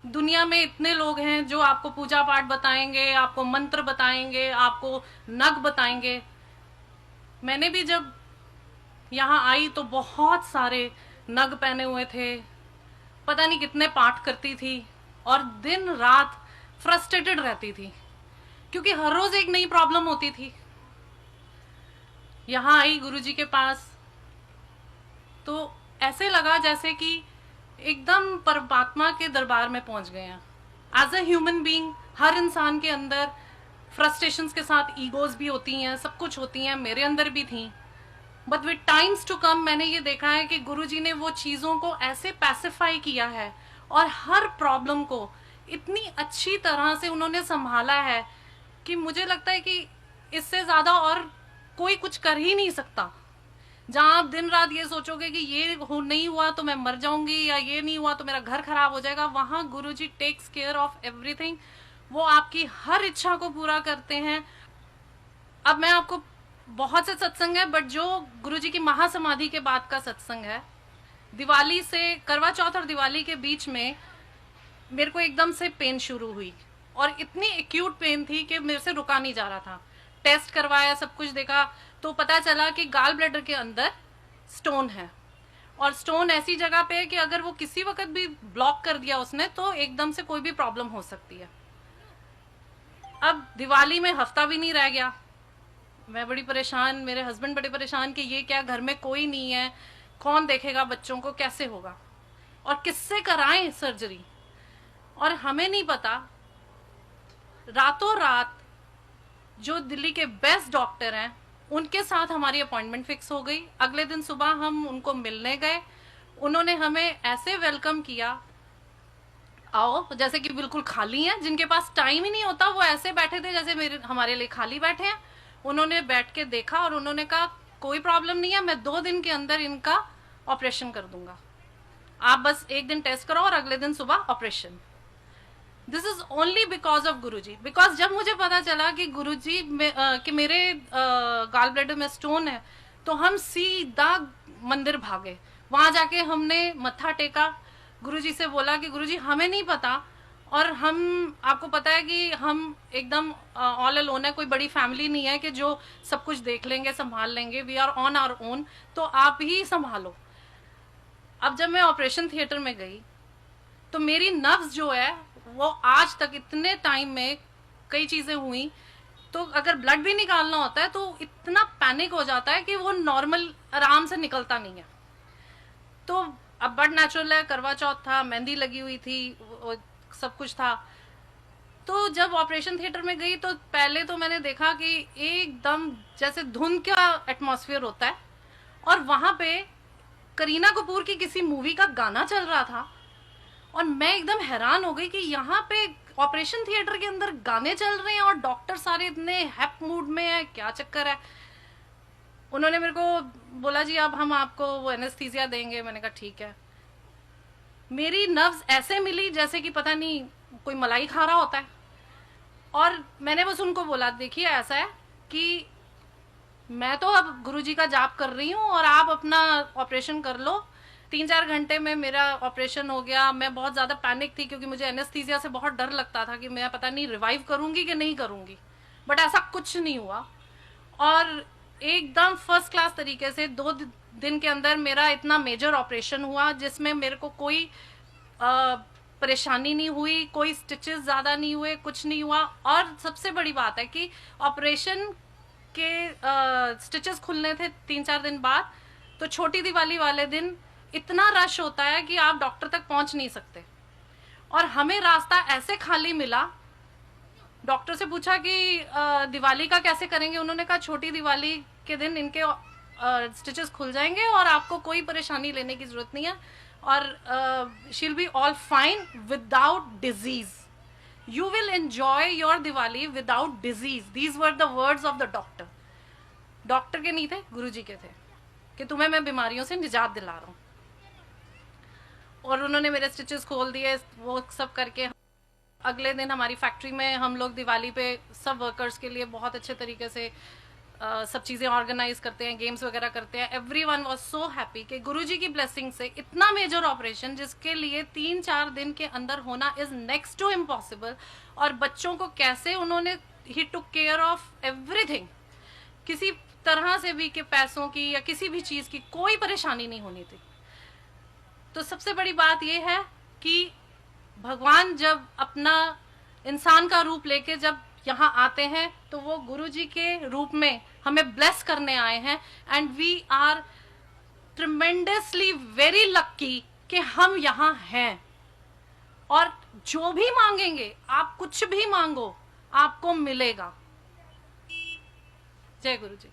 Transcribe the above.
दुनिया में इतने लोग हैं जो आपको पूजा पाठ बताएंगे, आपको मंत्र बताएंगे, आपको नग बताएंगे। मैंने भी जब यहाँ आई तो बहुत सारे नग पहने हुए थे, पता नहीं कितने पाठ करती थी और दिन रात फ्रस्ट्रेटेड रहती थी क्योंकि हर रोज एक नई प्रॉब्लम होती थी। यहाँ आई गुरुजी के पास तो ऐसे लगा जैसे कि एकदम परमात्मा के दरबार में पहुंच गए हैं। एज अ ह्यूमन बीइंग हर इंसान के अंदर फ्रस्ट्रेशंस के साथ ईगोज भी होती हैं, सब कुछ होती हैं, मेरे अंदर भी थी। But with times to come मैंने ये देखा है कि गुरुजी ने वो चीज़ों को ऐसे पैसिफाई किया है और हर प्रॉब्लम को इतनी अच्छी तरह से उन्होंने संभाला है कि मुझे लगता है कि इससे ज़्यादा और कोई कुछ कर ही नहीं सकता। जहां आप दिन रात ये सोचोगे कि ये नहीं हुआ तो मैं मर जाऊंगी या ये नहीं हुआ तो मेरा घर खराब हो जाएगा, वहां गुरुजी टेक्स केयर ऑफ एवरीथिंग। वो आपकी हर इच्छा को पूरा करते हैं। अब मैं आपको, बहुत से सत्संग है बट जो गुरुजी की महासमाधि के बाद का सत्संग है, दिवाली से, करवा चौथ और दिवाली के बीच में मेरे को एकदम से पेन शुरू हुई और इतनी एक्यूट पेन थी कि मेरे से रुका नहीं जा रहा था। टेस्ट करवाया, सब कुछ देखा तो पता चला कि गाल ब्लैडर के अंदर स्टोन है और स्टोन ऐसी जगह पे है कि अगर वो किसी वक्त भी ब्लॉक कर दिया उसने तो एकदम से कोई भी प्रॉब्लम हो सकती है। अब दिवाली में हफ्ता भी नहीं रह गया, मैं बड़ी परेशान, मेरे हस्बैंड बड़े परेशान कि ये क्या, घर में कोई नहीं है, कौन देखेगा बच्चों को, कैसे होगा और किससे कराएं सर्जरी। और हमें नहीं पता, रातों रात जो दिल्ली के बेस्ट डॉक्टर हैं उनके साथ हमारी अपॉइंटमेंट फिक्स हो गई। अगले दिन सुबह हम उनको मिलने गए, उन्होंने हमें ऐसे वेलकम किया, आओ, जैसे कि बिल्कुल खाली हैं, जिनके पास टाइम ही नहीं होता वो ऐसे बैठे थे जैसे हमारे लिए खाली बैठे हैं। उन्होंने बैठ के देखा और उन्होंने कहा कोई प्रॉब्लम नहीं है, मैं 2 दिन के अंदर इनका ऑपरेशन कर दूंगा, आप बस एक दिन टेस्ट करो और अगले दिन सुबह operation. This is only because of Guruji. Because जब मुझे पता चला कि गुरुजी कि मेरे गाल ब्लैडर में स्टोन है तो हम सीधा मंदिर भागे। वहां जाके हमने मत्था टेका, गुरुजी से बोला कि गुरुजी हमें नहीं पता और हम, आपको पता है कि हम एकदम ऑल अलोन है, कोई बड़ी फैमिली नहीं है कि जो सब कुछ देख लेंगे, संभाल लेंगे, we are on our own, तो आप ही संभालो। अब जब मैं ऑपरेशन थिएटर में गई तो मेरी नब्ज जो है वो आज तक, इतने टाइम में कई चीजें हुई, तो अगर ब्लड भी निकालना होता है तो इतना पैनिक हो जाता है कि वो नॉर्मल आराम से निकलता नहीं है। तो अब बड नेचुरल है, करवा चौथ था, मेहंदी लगी हुई थी, सब कुछ था। तो जब ऑपरेशन थिएटर में गई तो पहले तो मैंने देखा कि एकदम जैसे धुंध का एटमॉस्फेयर होता है और वहां पे करीना कपूर की किसी मूवी का गाना चल रहा था और मैं एकदम हैरान हो गई कि यहाँ पे ऑपरेशन थिएटर के अंदर गाने चल रहे हैं और डॉक्टर सारे इतने हैप मूड में है, क्या चक्कर है। उन्होंने मेरे को बोला जी अब हम आपको वो एनेस्थीसिया देंगे। मैंने कहा ठीक है। मेरी नर्व्स ऐसे मिली जैसे कि पता नहीं कोई मलाई खा रहा होता है और मैंने बस उनको बोला देखिए ऐसा है कि मैं तो अब गुरुजी का जाप कर रही हूँ और आप अपना ऑपरेशन कर लो। 3-4 घंटे में मेरा ऑपरेशन हो गया। मैं बहुत ज़्यादा पैनिक थी क्योंकि मुझे एनेस्थीसिया से बहुत डर लगता था कि मैं पता नहीं रिवाइव करूँगी कि नहीं करूँगी, बट ऐसा कुछ नहीं हुआ और एकदम फर्स्ट क्लास तरीके से 2 दिन के अंदर मेरा इतना मेजर ऑपरेशन हुआ जिसमें मेरे को कोई परेशानी नहीं हुई, कोई स्टिचेस ज़्यादा नहीं हुए, कुछ नहीं हुआ। और सबसे बड़ी बात है कि ऑपरेशन के स्टिचेस खुलने थे 3-4 दिन बाद, तो छोटी दिवाली वाले दिन इतना रश होता है कि आप डॉक्टर तक पहुंच नहीं सकते और हमें रास्ता ऐसे खाली मिला। डॉक्टर से पूछा कि दिवाली का कैसे करेंगे, उन्होंने कहा छोटी दिवाली के दिन इनके स्टिचेस खुल जाएंगे और आपको कोई परेशानी लेने की जरूरत नहीं है और she'll be all fine without disease, you will enjoy your Diwali without disease. These were the words of the doctor. Doctor के नहीं थे, गुरुजी के थे कि तुम्हें मैं बीमारियों से निजात दिला रहा हूँ। और उन्होंने मेरे स्टिचेस खोल दिए, वो सब करके अगले दिन हमारी फैक्ट्री में हम लोग दिवाली पे सब वर्कर्स के लिए बहुत अच्छे तरीके से सब चीज़ें ऑर्गेनाइज करते हैं, गेम्स वगैरह करते हैं। एवरीवन वाज सो हैप्पी कि गुरुजी की ब्लेसिंग से इतना मेजर ऑपरेशन जिसके लिए 3-4 दिन के अंदर होना इज नेक्स्ट टू इम्पॉसिबल, और बच्चों को कैसे उन्होंने, ही टुक केयर ऑफ एवरीथिंग, किसी तरह से भी कि पैसों की या किसी भी चीज़ की कोई परेशानी नहीं होनी थी। तो सबसे बड़ी बात यह है कि भगवान जब अपना इंसान का रूप लेके जब यहाँ आते हैं तो वो गुरुजी के रूप में हमें ब्लेस करने आए हैं, and we are tremendously very lucky कि हम यहाँ हैं। और जो भी मांगेंगे, आप कुछ भी मांगो, आपको मिलेगा। जय गुरुजी।